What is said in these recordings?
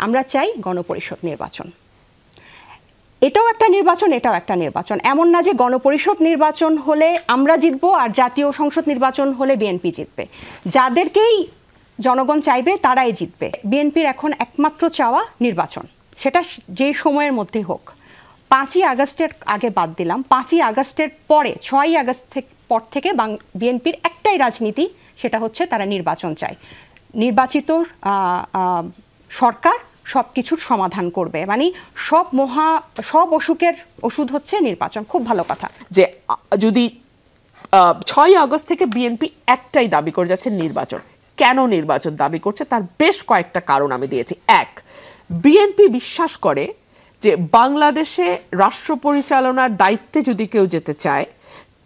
আমরা চাই গণপরিষদ নির্বাচন। এটাও একটা নির্বাচন, এটাও একটা নির্বাচন। এমন না যে গণপরিষদ নির্বাচন হলে আমরা জিতবো আর জাতীয় সংসদ নির্বাচন হলে বিএনপি জিতবে। যাদেরকেই জনগণ চাইবে তারাই জিতবে। বিএনপির এখন একমাত্র চাওয়া নির্বাচন, সেটা যে সময়ের মধ্যে হোক। 5ই আগস্টের আগে বাদ দিলাম, 5ই আগস্টের পরে 6ই আগস্ট পর থেকে বিএনপির একটাই রাজনীতি, সেটা হচ্ছে তারা নির্বাচন চায়। নির্বাচিত সরকার সব কিছুর সমাধান করবে, মানে সব অসুখের ওষুধ হচ্ছে নির্বাচন। খুব ভালো কথা যে যদি 6ই আগস্ট থেকে বিএনপি একটাই দাবি করে যাচ্ছে নির্বাচন। কেন নির্বাচন দাবি করছে তার বেশ কয়েকটা কারণ আমি দিয়েছি। এক, বিএনপি বিশ্বাস করে যে বাংলাদেশে রাষ্ট্র পরিচালনার দায়িত্বে যদি কেউ যেতে চায়,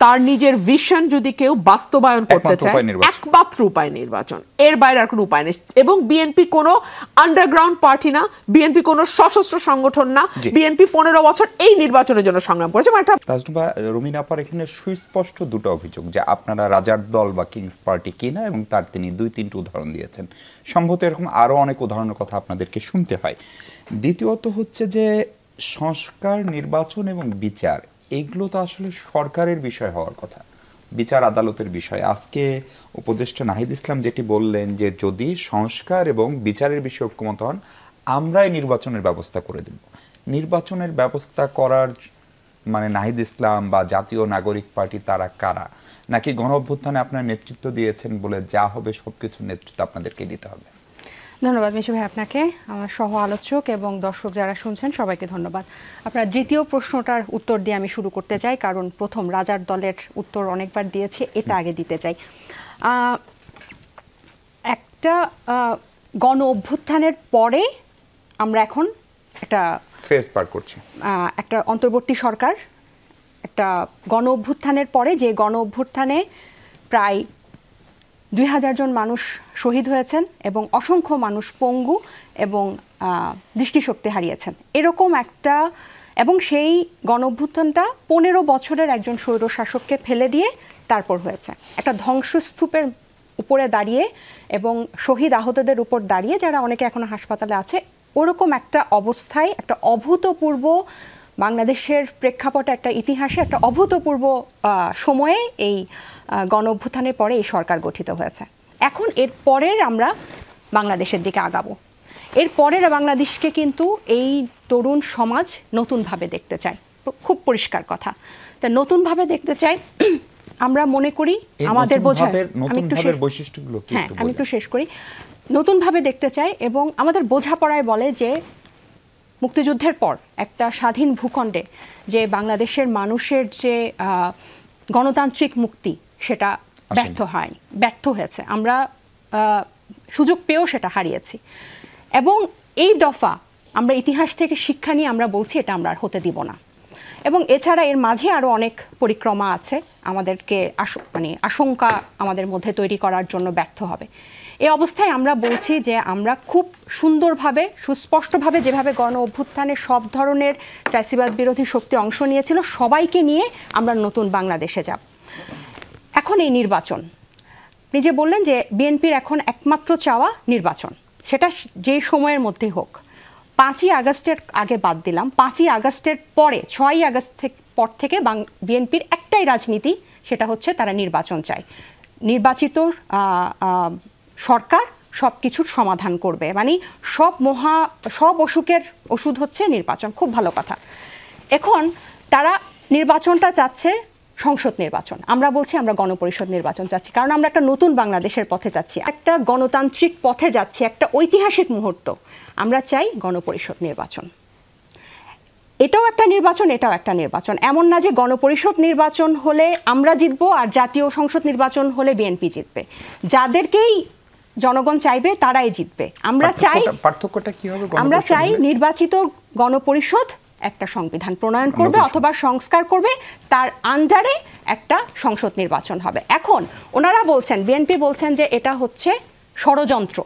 তার নিজের ভিশন যদি কেউ বাস্তবায়ন করতে চায়, একমাত্র উপায় নির্বাচন, এর বাইরে আর কোনো উপায় নেই। এবং বিএনপি কোনো আন্ডারগ্রাউন্ড পার্টি না, বিএনপি কোনো সশস্ত্র সংগঠন না, বিএনপি 15 বছর এই নির্বাচনের জন্য সংগ্রাম করেছে। তাজনুবা, রুমিন আপার এখানে সুস্পষ্ট দুটো অভিযোগ যে আপনারা রাজার দল বা কিংস পার্টি কিনা, এবং তার তিনি 2-3টি উদাহরণ দিয়েছেন। সম্ভবত এরকম আরও অনেক উদাহরণের কথা আপনাদেরকে শুনতে হয়। দ্বিতীয়ত হচ্ছে যে সংস্কার, নির্বাচন এবং বিচার, এইগুলো তো আসলে সরকারের বিষয় হওয়ার কথা, বিচার আদালতের বিষয়। আজকে উপদেষ্টা নাহিদ ইসলাম যেটি বললেন যে যদি সংস্কার এবং বিচারের বিষয়ে ঐক্যমত হন, আমরাই নির্বাচনের ব্যবস্থা করে দেব। নির্বাচনের ব্যবস্থা করার মানে নাহিদ ইসলাম বা জাতীয় নাগরিক পার্টি তারা কারা? নাকি গণ অভ্যুত্থানে আপনার নেতৃত্ব দিয়েছেন বলে যা হবে সবকিছুর নেতৃত্ব আপনাদেরকে দিতে হবে? ধন্যবাদ মিশু ভাই আপনাকে, আমার সহ আলোচক এবং দর্শক যারা শুনছেন সবাইকে ধন্যবাদ। আপনার দ্বিতীয় প্রশ্নটার উত্তর দিয়ে আমি শুরু করতে চাই, কারণ প্রথম রাজার দলের উত্তর অনেকবার দিয়েছি, এটা আগে দিতে চাই। একটা গণ অভ্যুত্থানের পরে আমরা এখন একটা ফেজ পার করছি, একটা অন্তর্বর্তী সরকার। একটা গণ অভ্যুত্থানের পরে যে গণ অভ্যুত্থানে প্রায় 2000 জন মানুষ শহীদ হয়েছেন এবং অসংখ্য মানুষ পঙ্গু এবং দৃষ্টিশক্তি হারিয়েছেন, এরকম একটা, এবং সেই গণ অভ্যুত্থানটা 15 বছরের একজন স্বৈরশাসককে ফেলে দিয়ে তারপর হয়েছে। একটা ধ্বংসস্তূপের উপরে দাঁড়িয়ে এবং শহীদ আহতদের উপর দাঁড়িয়ে, যারা অনেকে এখনো হাসপাতালে আছে, ওরকম একটা অবস্থায়, একটা অভূতপূর্ব বাংলাদেশের প্রেক্ষাপটে, একটা ইতিহাসে একটা অভূতপূর্ব সময়ে এই গণ অভ্যুত্থানের পরে এই সরকার গঠিত হয়েছে। এখন এর পরের আমরা বাংলাদেশের দিকে আগাবো। এর পরের বাংলাদেশকে কিন্তু এই তরুণ সমাজ নতুনভাবে দেখতে চায়, খুব পরিষ্কার কথা। তা নতুনভাবে দেখতে চাই, আমরা মনে করি আমাদের বোঝার বৈশিষ্ট্যগুলো, হ্যাঁ আমি একটু শেষ করি। নতুনভাবে দেখতে চাই এবং আমাদের বোঝাপড়ায় বলে যে মুক্তিযুদ্ধের পর একটা স্বাধীন ভূখণ্ডে যে বাংলাদেশের মানুষের যে গণতান্ত্রিক মুক্তি, সেটা ব্যর্থ হয়েছে। আমরা সুযোগ পেয়েও সেটা হারিয়েছি, এবং এই দফা আমরা ইতিহাস থেকে শিক্ষা নিয়ে আমরা বলছি এটা আমরা আর হতে দিব না। এবং এছাড়া এর মাঝে আরও অনেক পরিক্রমা আছে, আমাদেরকে আশঙ্কা আমাদের মধ্যে তৈরি করার জন্য ব্যর্থ হবে। এই অবস্থায় আমরা বলছি যে আমরা খুব সুন্দরভাবে, সুস্পষ্টভাবে, যেভাবে গণ অভ্যুত্থানে সব ধরনের ফ্যাসিবাদ বিরোধী শক্তি অংশ নিয়েছিল, সবাইকে নিয়ে আমরা নতুন বাংলাদেশে যাব। এখন এই নির্বাচন, নিজে বললেন যে বিএনপির এখন একমাত্র চাওয়া নির্বাচন, সেটা যে সময়ের মধ্যে হোক। 5ই আগস্টের আগে বাদ দিলাম, 5ই আগস্টের পরে 6ই আগস্ট পর থেকে বিএনপির একটাই রাজনীতি, সেটা হচ্ছে তারা নির্বাচন চায়। নির্বাচিত সরকার সব কিছুর সমাধান করবে, মানে সব অসুখের ওষুধ হচ্ছে নির্বাচন। খুব ভালো কথা। এখন তারা নির্বাচনটা চাচ্ছে সংসদ নির্বাচন, আমরা বলছি আমরা গণপরিষদ নির্বাচন চাচ্ছি, কারণ আমরা একটা নতুন বাংলাদেশের পথে যাচ্ছি, একটা গণতান্ত্রিক পথে যাচ্ছি, একটা ঐতিহাসিক মুহূর্ত। আমরা চাই গণপরিষদ নির্বাচন। এটাও একটা নির্বাচন, এটাও একটা নির্বাচন। এমন না যে গণপরিষদ নির্বাচন হলে আমরা জিতবো আর জাতীয় সংসদ নির্বাচন হলে বিএনপি জিতবে। যাদেরকেই জনগণ চাইবে তারাই জিতবে। আমরা চাই, পার্থক্যটা কি হবে? আমরা চাই নির্বাচিত গণপরিষদ একটা সংবিধান প্রণয়ন করবে অথবা সংস্কার করবে, তার আন্ডারে একটা সংসদ নির্বাচন হবে। এখন ওনারা বলছেন, বিএনপি বলছেন যে এটা হচ্ছে ষড়যন্ত্র,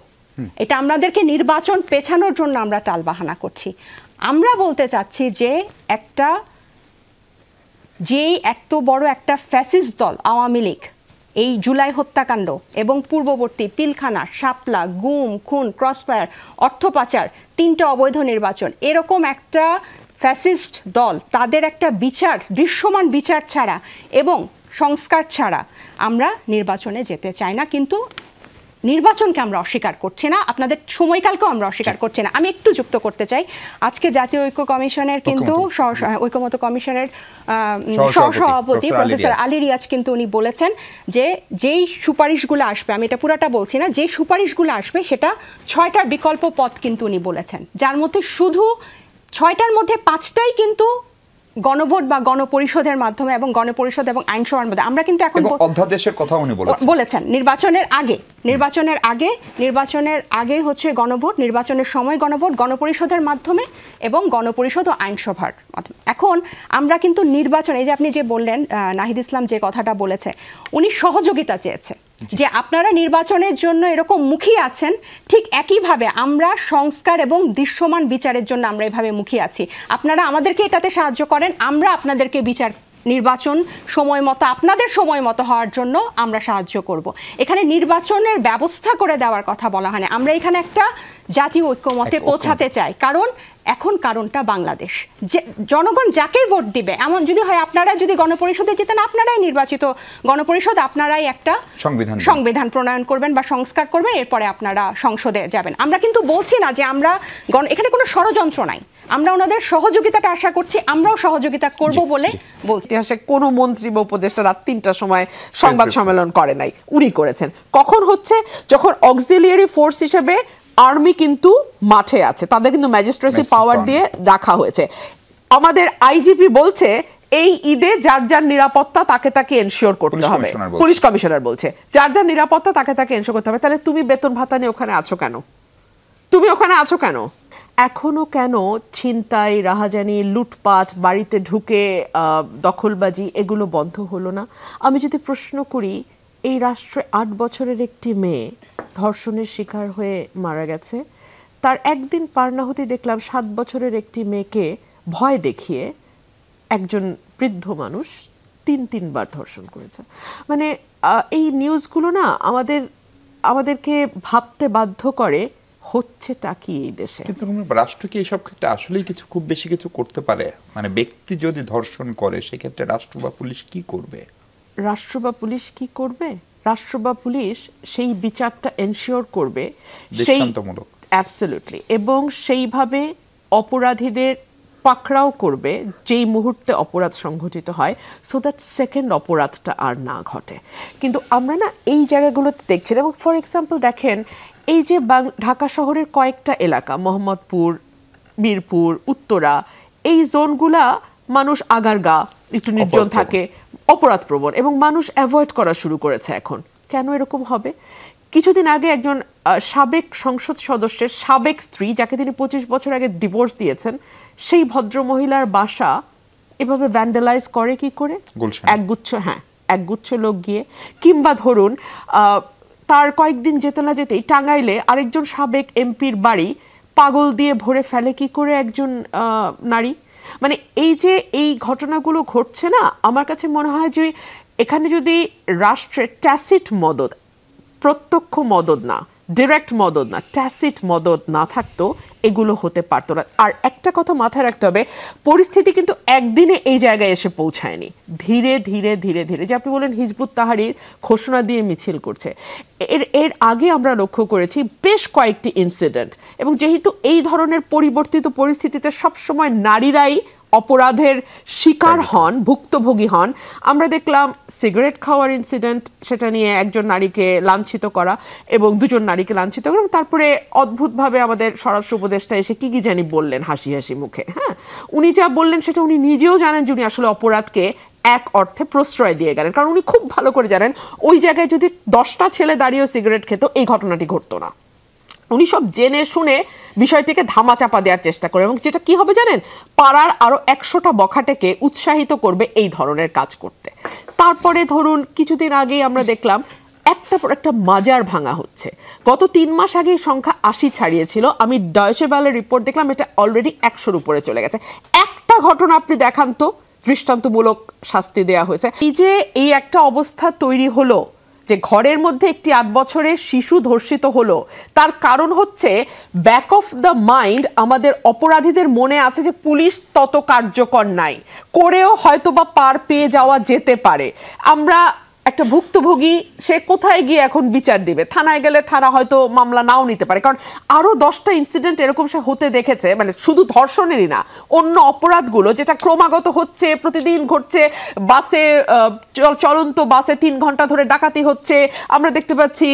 এটা আমাদেরকে নির্বাচন পেছানোর জন্য আমরা টালবাহানা করছি। আমরা বলতে চাচ্ছি যে এত বড় একটা ফ্যাসিস্ট দল আওয়ামী লীগ, এই জুলাই হত্যাকাণ্ড এবং পূর্ববর্তী পিলখানা, শাপলা, গুম, খুন, ক্রসফায়ার, অর্থ পাচার, 3টা অবৈধ নির্বাচন, এরকম একটা ফ্যাসিস্ট দল, তাদের একটা বিচার, দৃশ্যমান বিচার ছাড়া এবং সংস্কার ছাড়া আমরা নির্বাচনে যেতে চাই না। কিন্তু নির্বাচনকে আমরা অস্বীকার করছি না, আপনাদের সময়কালকেও আমরা অস্বীকার করছি না। আমি একটু যুক্ত করতে চাই, আজকে জাতীয় ঐক্য কমিশনের কিন্তু ঐক্যমত্য কমিশনের সহসভাপতি প্রফেসর আলী রিয়াজ কিন্তু উনি বলেছেন যে যেই সুপারিশগুলো আসবে, আমি এটা পুরাটা বলছি না, যে সুপারিশগুলো আসবে সেটা 6টার বিকল্প পথ কিন্তু উনি বলেছেন, যার মধ্যে শুধু 6টার মধ্যে 5টাই কিন্তু গণভোট বা গণপরিষদের মাধ্যমে এবং গণপরিষদ এবং আইনসভার মধ্যে। আমরা কিন্তু এখন অধ্যাদেশের কথা উনি বলেছেন নির্বাচনের আগে হচ্ছে গণভোট, নির্বাচনের সময় গণভোট, গণপরিষদের মাধ্যমে এবং গণপরিষদ ও আইনসভার মাধ্যমে। এখন আমরা কিন্তু নির্বাচন, এই যে আপনি যে বললেন নাহিদ ইসলাম যে কথাটা বলেছে, উনি সহযোগিতা চেয়েছে যে আপনারা নির্বাচনের জন্য এরকম মুখিয়ে আছেন, ঠিক একইভাবে আমরা সংস্কার এবং দৃশ্যমান বিচারের জন্য আমরা এভাবে মুখিয়ে আছি। আপনারা আমাদেরকে এটাতে সাহায্য করেন, আমরা আপনাদেরকে বিচার, নির্বাচন সময় মতো, আপনাদের সময় মতো হওয়ার জন্য আমরা সাহায্য করব। এখানে নির্বাচনের ব্যবস্থা করে দেওয়ার কথা বলা হয় না। আমরা এখানে একটা জাতীয় ঐক্যমতে পৌঁছাতে চাই, কারণ এখন কারণটা বাংলাদেশ, যে জনগণ যাকেই ভোট দিবে, এমন যদি হয় আপনারা যদি গণপরিষদে যেতেন, আপনারাই নির্বাচিত গণপরিষদ, আপনারাই একটা সংবিধান প্রণয়ন করবেন বা সংস্কার করবেন, এরপরে আপনারা সংসদে যাবেন। আমরা কিন্তু বলছি না যে আমরা এখানে কোনো ষড়যন্ত্র নাই, আমরা ওনাদের সহযোগিতাটা আশা করছি, আমরাও সহযোগিতা করব বলে বলছি। ইতিহাসে কোনো মন্ত্রী বা উপদেষ্টা রাত 3টার সময় সংবাদ সম্মেলন করে নাই, উনি করেছেন। কখন হচ্ছে? যখন অক্সিলিয়ারি ফোর্স হিসেবে আর্মি কিন্তু মাঠে আছে, তাদের কিন্তু ম্যাজিস্ট্রেসি পাওয়ার দিয়ে রাখা হয়েছে। আমাদের আইজিপি বলছে এই ঈদে যার যার নিরাপত্তা তাকে তাকে এনশিওর করতে হবে, পুলিশ কমিশনার বলছে যার যার নিরাপত্তা তাকে তাকে এনশিওর করতে হবে। তাহলে তুমি বেতন ভাতা নিয়ে ওখানে আছো কেন? তুমি ওখানে আছো কেন? এখনো কেন ছিনতাই, রাহাজানি, লুটপাট, বাড়িতে ঢুকে দখলবাজি এগুলো বন্ধ হলো না? আমি যদি প্রশ্ন করি, এই রাষ্ট্রে 8 বছরের একটি মেয়ে ধর্ষণের শিকার হয়ে মারা গেছে, তার একদিন পার না হতে দেখলাম 7 বছরের একটি মেয়েকে ভয় দেখিয়ে একজন বৃদ্ধ মানুষ 3বার ধর্ষণ করেছে। মানে এই নিউজগুলো না আমাদেরকে ভাবতে বাধ্য করে, হচ্ছেটা কি এই দেশে। কিন্তু রাষ্ট্র কি এইসব ক্ষেত্রে আসলেই কিছু খুব বেশি কিছু করতে পারে? মানে ব্যক্তি যদি ধর্ষণ করে সেক্ষেত্রে রাষ্ট্র বা পুলিশ কি করবে? রাষ্ট্র বা পুলিশ কি করবে? রাষ্ট্র বা পুলিশ সেই বিচারটা এনশিওর করবে, দৃষ্টান্তমূলক, অ্যাবসলিউটলি, এবং সেইভাবে অপরাধীদের পাকড়াও করবে যেই মুহূর্তে অপরাধ সংঘটিত হয়, সো দ্যাট সেকেন্ড অপরাধটা আর না ঘটে। কিন্তু আমরা না এই জায়গাগুলোতে দেখছি। এবং ফর এক্সাম্পল দেখেন, এই যে ঢাকা শহরের কয়েকটা এলাকা, মোহাম্মদপুর, মিরপুর, উত্তরা, এই জোনগুলা মানুষ আগারগা, একটু নির্জন থাকে, অপরাধপ্রবণ, এবং মানুষ অ্যাভয়েড করা শুরু করেছে এখন। কেন এরকম হবে? কিছুদিন আগে একজন সাবেক সংসদ সদস্যের সাবেক স্ত্রী, যাকে তিনি 25 বছর আগে ডিভোর্স দিয়েছেন, সেই ভদ্রমহিলার বাসা এভাবে ভ্যান্ডালাইজ করে কি করে? একগুচ্ছ লোক গিয়ে। কিংবা ধরুন তার কয়েকদিন যেতে না যেতেই টাঙ্গাইলে আরেকজন সাবেক এমপির বাড়ি পাগল দিয়ে ভরে ফেলে কি করে একজন নারী। মানে এই যে এই ঘটনাগুলো ঘটছে না, আমার কাছে মনে হয় যে এখানে যদি রাষ্ট্রের ট্যাসিট মদদ, প্রত্যক্ষ মদদ না, ডিরেক্ট মদদ না, ট্যাসিট মদদ না থাকতো, এগুলো হতে পারতো না। আর একটা কথা মাথায় রাখতে হবে, পরিস্থিতি কিন্তু একদিনে এই জায়গায় এসে পৌঁছায়নি, ধীরে ধীরে ধীরে ধীরে। যে আপনি বলেন হিজবুত তাহরির ঘোষণা দিয়ে মিছিল করছে, এর আগে আমরা লক্ষ্য করেছি বেশ কয়েকটি ইনসিডেন্ট। এবং যেহেতু এই ধরনের পরিবর্তিত পরিস্থিতিতে সবসময় নারীরাই অপরাধের শিকার হন, ভুক্তভোগী হন। আমরা দেখলাম সিগারেট খাওয়ার ইনসিডেন্ট, সেটা নিয়ে একজন নারীকে লাঞ্ছিত করা এবং 2জন নারীকে লাঞ্ছিত করা, এবং তারপরে অদ্ভুতভাবে আমাদের স্বরাষ্ট্র উপদেষ্টা এসে কি জানি বললেন হাসি হাসি মুখে। হ্যাঁ, উনি যা বললেন সেটা উনি নিজেও জানেন যে উনি আসলে অপরাধকে এক অর্থে প্রশ্রয় দিয়ে গেলেন, কারণ উনি খুব ভালো করে জানেন ওই জায়গায় যদি 10টা ছেলে দাঁড়িয়েও সিগারেট খেত, এই ঘটনাটি ঘটতো না। উনি সব জেনে শুনে বিষয়টিকে ধামাচাপা দেওয়ার চেষ্টা করে, এবং যেটা কি হবে জানেন, পাড়ার আরো 100টা বখাটেকে উৎসাহিত করবে এই ধরনের কাজ করতে। তারপরে ধরুন কিছুদিন আগেই আমরা দেখলাম একটা পর একটা মাজার ভাঙা হচ্ছে। গত 3 মাস আগে এই সংখ্যা 80 ছাড়িয়েছিল। আমি ডয়েচে ভেলের রিপোর্ট দেখলাম, এটা অলরেডি 100-র উপরে চলে গেছে। একটা ঘটনা আপনি দেখান তো দৃষ্টান্তমূলক শাস্তি দেয়া হয়েছে। এই যে এই একটা অবস্থা তৈরি হলো, যে ঘরের মধ্যে একটি 8 বছরের শিশু ধর্ষিত হলো, তার কারণ হচ্ছে ব্যাক অফ দ্য মাইন্ড আমাদের অপরাধীদের মনে আছে যে পুলিশ তত কার্যকর নাই, করেও হয়তো বা পার পেয়ে যাওয়া যেতে পারে। আমরা একটা ভুক্তভোগী, সে কোথায় গিয়ে এখন বিচার দিবে? থানায় গেলে থানা হয়তো মামলা নাও নিতে পারে, কারণ আরো 10টা ইনসিডেন্ট এরকম সে হতে দেখেছে, মানে শুধু ধর্ষণেরই না, অন্য অপরাধগুলো যেটা ক্রমাগত হচ্ছে, প্রতিদিন ঘটছে। বাসে চলন্ত বাসে 3 ঘন্টা ধরে ডাকাতি হচ্ছে, আমরা দেখতে পাচ্ছি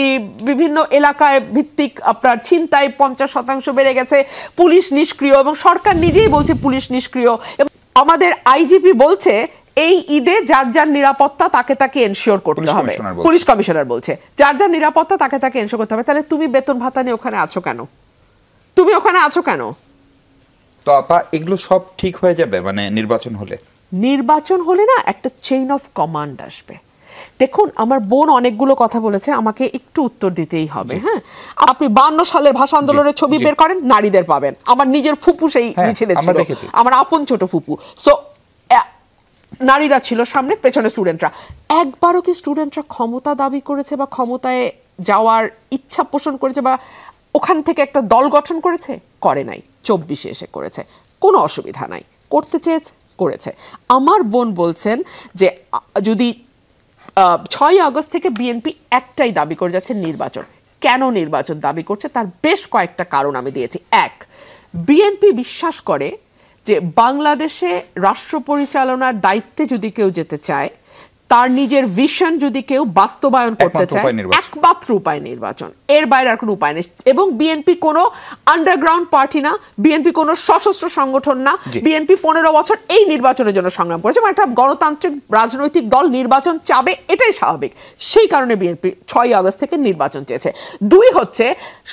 বিভিন্ন এলাকায় ভিত্তিক আপনার ছিনতাই 50% বেড়ে গেছে, পুলিশ নিষ্ক্রিয়, এবং সরকার নিজেই বলছে পুলিশ নিষ্ক্রিয়। এবং আমাদের আইজিপি বলছে এই ঈদে যার যার নিরাপত্তা তাকে তাকে এনশিওর করতে হবে। পুলিশ কমিশনার বলছে যার যার নিরাপত্তা তাকে তাকে এনশিওর করতে হবে। তাহলে তুমি বেতন ভাতা নিয়ে ওখানে আছো কেন? তুমি ওখানে আছো কেন? তো আপা এগুলো সব ঠিক হয়ে যাবে মানে নির্বাচন হলে? নির্বাচন হলে না একটা চেইন অফ কমান্ড আসবে। দেখুন, আমার বোন অনেকগুলো কথা বলেছে, আমাকে একটু উত্তর দিতেই হবে। হ্যাঁ, আপনি 52 সালের ভাষা আন্দোলনের ছবি বের করেন, নারীদের পাবেন। আমার নিজের ফুপু সেই মিছিলে ছিল, আমার আপন ছোট ফুপু। সো নারীরা ছিল সামনে, পেছনে স্টুডেন্টরা। একবারও কি স্টুডেন্টরা ক্ষমতা দাবি করেছে বা ক্ষমতায় যাওয়ার ইচ্ছা পোষণ করেছে বা ওখান থেকে একটা দল গঠন করেছে? করে নাই। 24-এ এসে করেছে, কোনো অসুবিধা নাই। করতে চেয়েছে, করেছে। আমার বোন বলছেন যে যদি 6 আগস্ট থেকে বিএনপি একটাই দাবি করে যাচ্ছে, নির্বাচন। কেন নির্বাচন দাবি করছে তার বেশ কয়েকটা কারণ আমি দিয়েছি। এক, বিএনপি বিশ্বাস করে যে বাংলাদেশে রাষ্ট্র পরিচালনার দায়িত্বে যদি কেউ যেতে চায়, তার নিজের ভিশন যদি কেউ বাস্তবায়ন করতে চায়, একমাত্র উপায় নির্বাচন, এর বাইরে আর কোনো উপায় নেই। এবং বিএনপি কোনো আন্ডারগ্রাউন্ড পার্টি না, বিএনপি কোনো সশস্ত্র সংগঠন না। বিএনপি 15 বছর এই নির্বাচনের জন্য সংগ্রাম করেছে, এবং একটা গণতান্ত্রিক রাজনৈতিক দল নির্বাচন চাবে, এটাই স্বাভাবিক। সেই কারণে বিএনপি 6 আগস্ট থেকে নির্বাচন চেয়েছে। 2 হচ্ছে,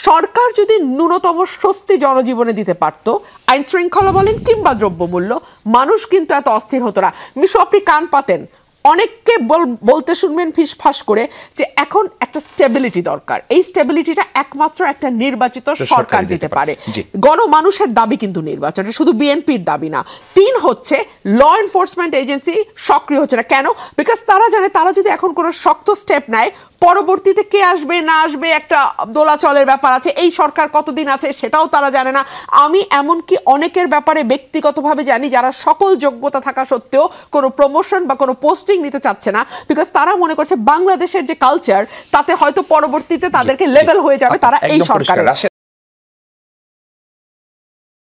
সরকার যদি ন্যূনতম স্বস্তি জনজীবনে দিতে পারত, আইন শৃঙ্খলা বলেন কিংবা দ্রব্যমূল্য, মানুষ কিন্তু এত অস্থির হতো না। মিশু, আপনি কান পাতেন, অনেককে বলতে শুনবেন ফিসফাস করে যে এখন একটা স্টেবিলিটি দরকার। এই স্টেবিলিটিটা একমাত্র একটা নির্বাচিত সরকার দিতে পারে। গণমানুষের দাবি কিন্তু নির্বাচন, শুধু বিএনপির দাবি না। 3 হচ্ছে, ল এনফোর্সমেন্ট এজেন্সি সক্রিয় হচ্ছে না। কেন? বিকজ তারা জানে তারা যদি এখন কোনো শক্ত স্টেপ নেয়, পরবর্তীতে কে আসবে না আসবে একটা দোলাচলের ব্যাপার আছে, এই সরকার কতদিন আছে সেটাও তারা জানে না। আমি এমনকি অনেকের ব্যাপারে ব্যক্তিগতভাবে জানি যারা সকল যোগ্যতা থাকা সত্ত্বেও কোনো প্রমোশন বা কোনো পোস্টিং নিতে চাচ্ছে না, বিকজ তারা মনে করছে বাংলাদেশের যে কালচার, তাতে হয়তো পরবর্তীতে তাদেরকে লেভেল হয়ে যাবে তারা এই সরকারের।